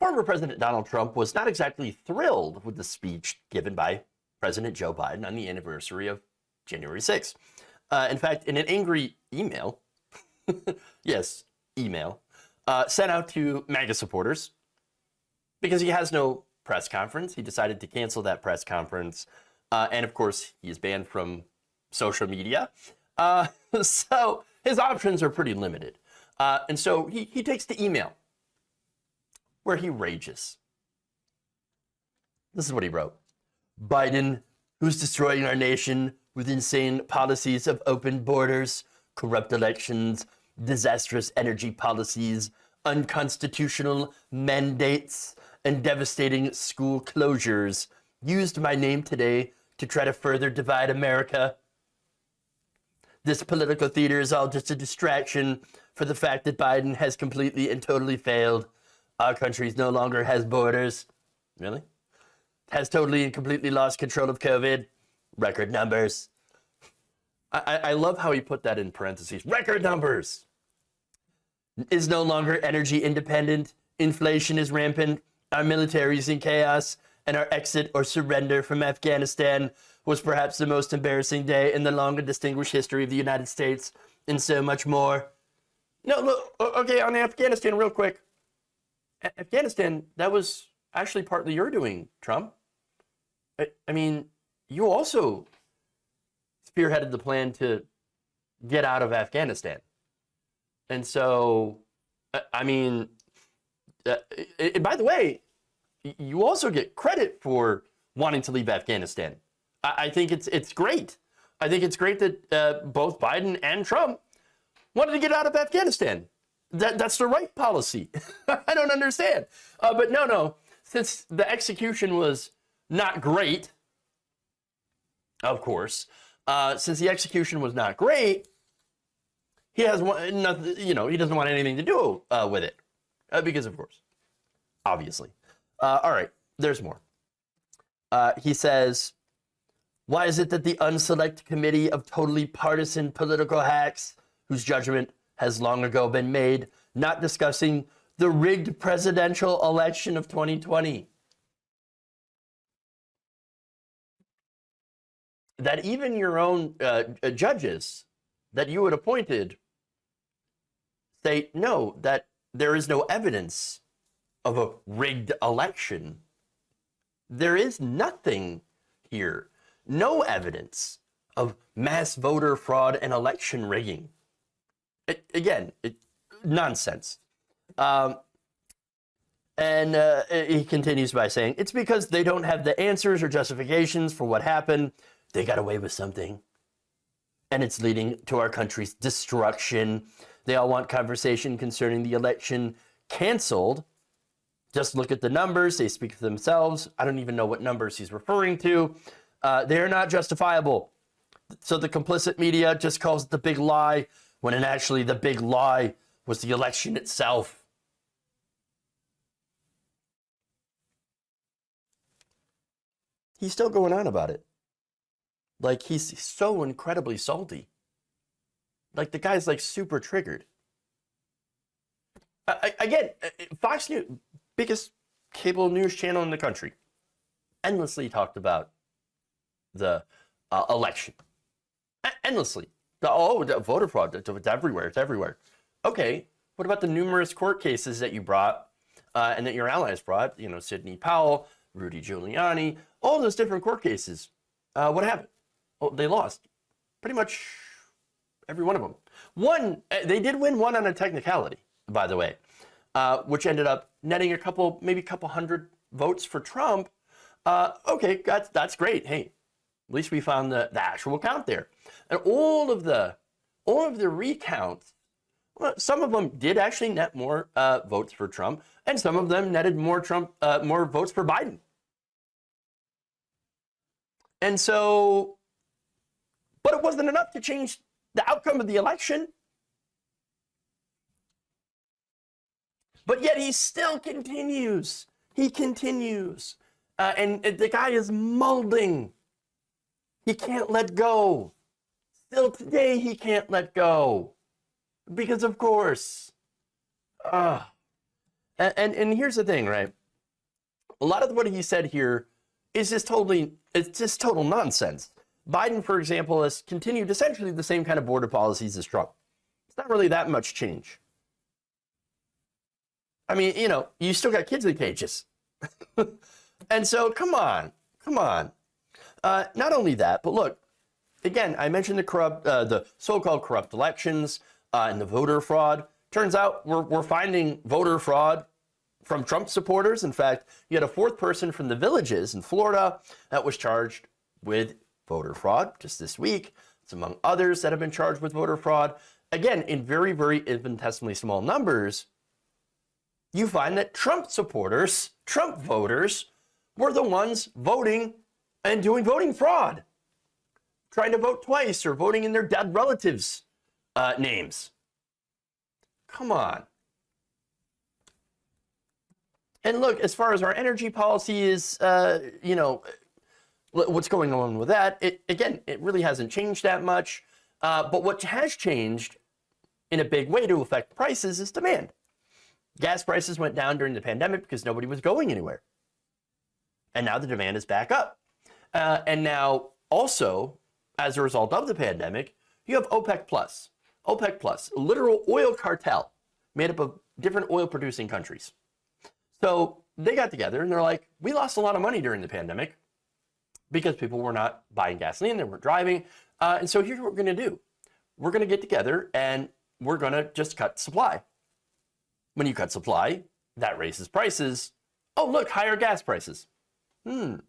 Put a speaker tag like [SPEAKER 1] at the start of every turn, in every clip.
[SPEAKER 1] former President Donald Trump was not exactly thrilled with the speech given by President Joe Biden on the anniversary of January 6th. In fact, in an angry email, yes, email, sent out to MAGA supporters, because he has no press conference, he decided to cancel that press conference. And of course, he is banned from social media. So his options are pretty limited. And so he takes the email where he rages. This is what he wrote. Biden, who's destroying our nation with insane policies of open borders, corrupt elections, disastrous energy policies, unconstitutional mandates, and devastating school closures, used my name today to try to further divide America. This political theater is all just a distraction for the fact that Biden has completely and totally failed. Our country no longer has borders. Really? Has totally and completely lost control of COVID. Record numbers. I love how he put that in parentheses. Record numbers. Is no longer energy independent. Inflation is rampant. Our military is in chaos. And our exit or surrender from Afghanistan was perhaps the most embarrassing day in the long and distinguished history of the United States, and so much more. No, look, okay, on Afghanistan, real quick. Afghanistan, that was actually partly your doing, Trump. I mean, you also spearheaded the plan to get out of Afghanistan. And so, I mean, by the way, you also get credit for wanting to leave Afghanistan. I think it's great. I think it's great that both Biden and Trump wanted to get out of Afghanistan. That's the right policy. I don't understand. But no, since the execution was not great, of course, since the execution was not great, he has nothing, he doesn't want anything to do with it. Because of course, obviously. All right, there's more. He says, why is it that the unselect committee of totally partisan political hacks, whose judgment has long ago been made, not discussing the rigged presidential election of 2020? That even your own judges that you had appointed say, no, that there is no evidence of a rigged election. There is nothing here. No evidence of mass voter fraud and election rigging. Nonsense. And he continues by saying, it's because they don't have the answers or justifications for what happened. They got away with something. And it's leading to our country's destruction. They all want conversation concerning the election canceled. Just look at the numbers. They speak for themselves. I don't even know what numbers he's referring to. They're not justifiable. So the complicit media just calls it the big lie, when actually the big lie was the election itself. He's still going on about it. Like, he's so incredibly salty. Like, the guy's like super triggered. Again, Fox News, biggest cable news channel in the country, endlessly talked about the election. Endlessly. The voter fraud, it's everywhere, it's everywhere. Okay, what about the numerous court cases that you brought and that your allies brought? Sidney Powell, Rudy Giuliani, all those different court cases. What happened? Well, they lost. Pretty much every one of them. One, they did win one on a technicality, by the way, which ended up netting maybe a couple hundred votes for Trump. Okay, that's great. Hey, at least we found the actual count there. And all of the recounts, well, some of them did actually net more votes for Trump, and some of them netted more votes for Biden. And so, but it wasn't enough to change the outcome of the election. But yet he still continues. He continues. And the guy is molding. He can't let go. Still today, he can't let go. Because of course. And here's the thing, right? A lot of what he said here is just it's just total nonsense. Biden, for example, has continued essentially the same kind of border policies as Trump. It's not really that much change. I mean, you still got kids in cages. And so, come on. Not only that, but look, again, I mentioned the so-called corrupt elections and the voter fraud. Turns out we're finding voter fraud from Trump supporters. In fact, you had a fourth person from the Villages in Florida that was charged with voter fraud just this week. It's among others that have been charged with voter fraud. Again, in very, very infinitesimally small numbers, you find that Trump supporters, Trump voters, were the ones voting and doing voting fraud, trying to vote twice or voting in their dead relatives' names. Come on. And look, as far as our energy policy is, what's going on with that, it really hasn't changed that much. But what has changed in a big way to affect prices is demand. Gas prices went down during the pandemic because nobody was going anywhere. And now the demand is back up. And now also, as a result of the pandemic, you have OPEC Plus. OPEC Plus, a literal oil cartel made up of different oil producing countries. So they got together and they're like, we lost a lot of money during the pandemic because people were not buying gasoline, they weren't driving. And so here's what we're going to do. We're going to get together and we're going to just cut supply. When you cut supply, that raises prices. Oh, look, higher gas prices. You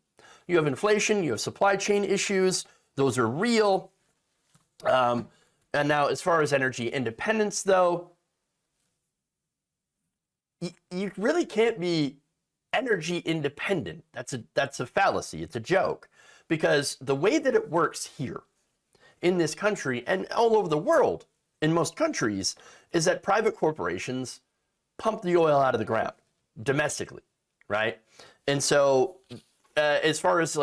[SPEAKER 1] have inflation, you have supply chain issues. Those are real. And now as far as energy independence, though, you really can't be energy independent. That's a fallacy. It's a joke. Because the way that it works here in this country and all over the world, in most countries, is that private corporations pump the oil out of the ground domestically, right? And so as far as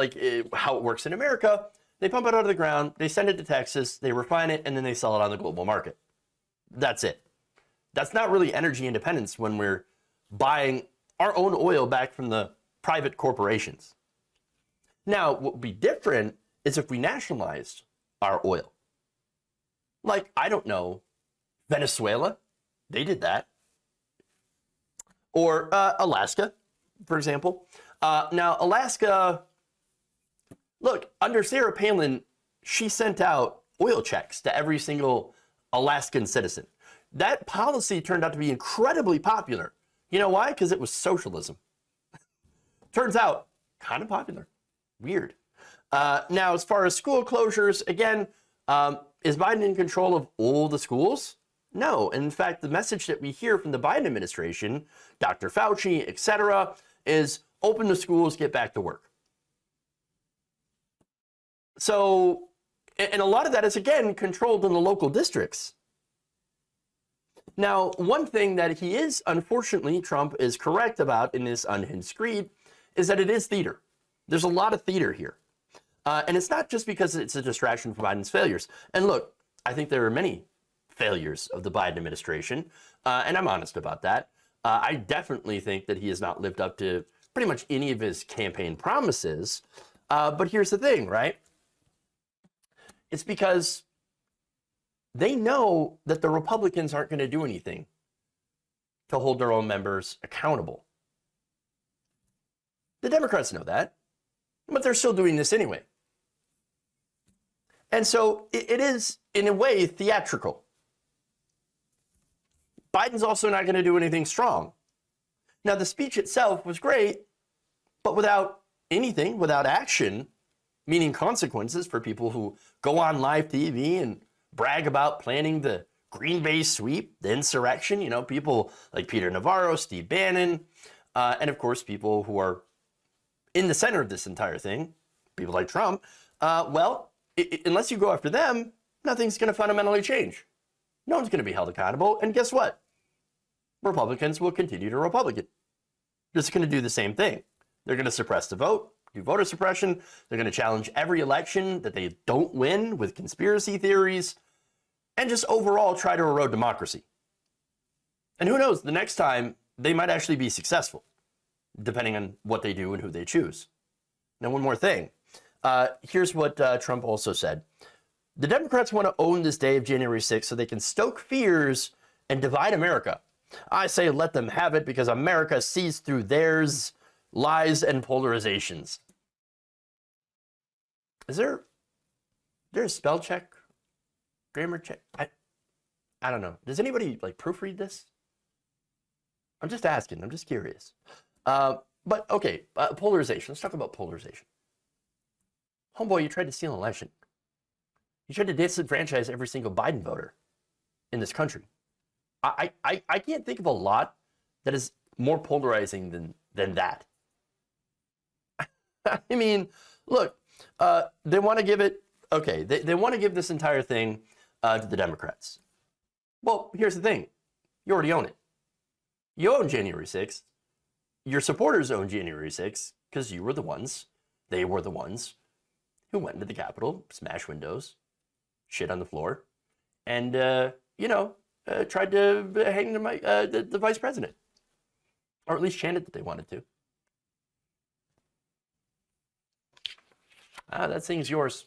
[SPEAKER 1] how it works in America, they pump it out of the ground, they send it to Texas, they refine it, and then they sell it on the global market. That's it. That's not really energy independence when we're buying our own oil back from the private corporations. Now, what would be different is if we nationalized our oil. Like, I don't know, Venezuela, they did that. Or Alaska, for example. Now, Alaska, look, under Sarah Palin, she sent out oil checks to every single Alaskan citizen. That policy turned out to be incredibly popular. You know why? Because it was socialism. Turns out, kind of popular. Weird. Now, as far as school closures, again, is Biden in control of all the schools? No. In fact, the message that we hear from the Biden administration, Dr. Fauci, etc., is open the schools, get back to work. So, and a lot of that is, again, controlled in the local districts. Now, one thing that he is, unfortunately, Trump is correct about in this unhinged creed is that it is theater. There's a lot of theater here. And it's not just because it's a distraction from Biden's failures. And look, I think there are many failures of the Biden administration, and I'm honest about that. I definitely think that he has not lived up to pretty much any of his campaign promises. But here's the thing, right? It's because they know that the Republicans aren't going to do anything to hold their own members accountable. The Democrats know that, but they're still doing this anyway. And so it is, in a way, theatrical. Biden's also not going to do anything strong. Now, the speech itself was great, but without anything, without action, meaning consequences for people who go on live TV and brag about planning the Green Bay sweep, the insurrection, people like Peter Navarro, Steve Bannon, and of course, people who are in the center of this entire thing, people like Trump. Unless you go after them, nothing's going to fundamentally change. No one's going to be held accountable. And guess what? Republicans will continue to Republican. They're just going to do the same thing. They're going to suppress the vote, do voter suppression. They're going to challenge every election that they don't win with conspiracy theories, and just overall try to erode democracy. And who knows, the next time they might actually be successful, depending on what they do and who they choose. Now, one more thing. Here's what Trump also said. The Democrats want to own this day of January 6th so they can stoke fears and divide America. I say let them have it because America sees through theirs, lies, and polarizations. Is there a spell check? Grammar check? I don't know. Does anybody like proofread this? I'm just asking. I'm just curious. But okay, polarization. Let's talk about polarization. Homeboy, you tried to steal an election. You tried to disenfranchise every single Biden voter in this country. I can't think of a lot that is more polarizing than that. I mean, look, they want to give it, okay, they want to give this entire thing to the Democrats. Well, here's the thing. You already own it. You own January 6th. Your supporters own January 6th because you were the ones, they were the ones who went into the Capitol, smashed windows, shit on the floor, and, tried to hang the vice president. Or at least chanted that they wanted to. That thing's yours.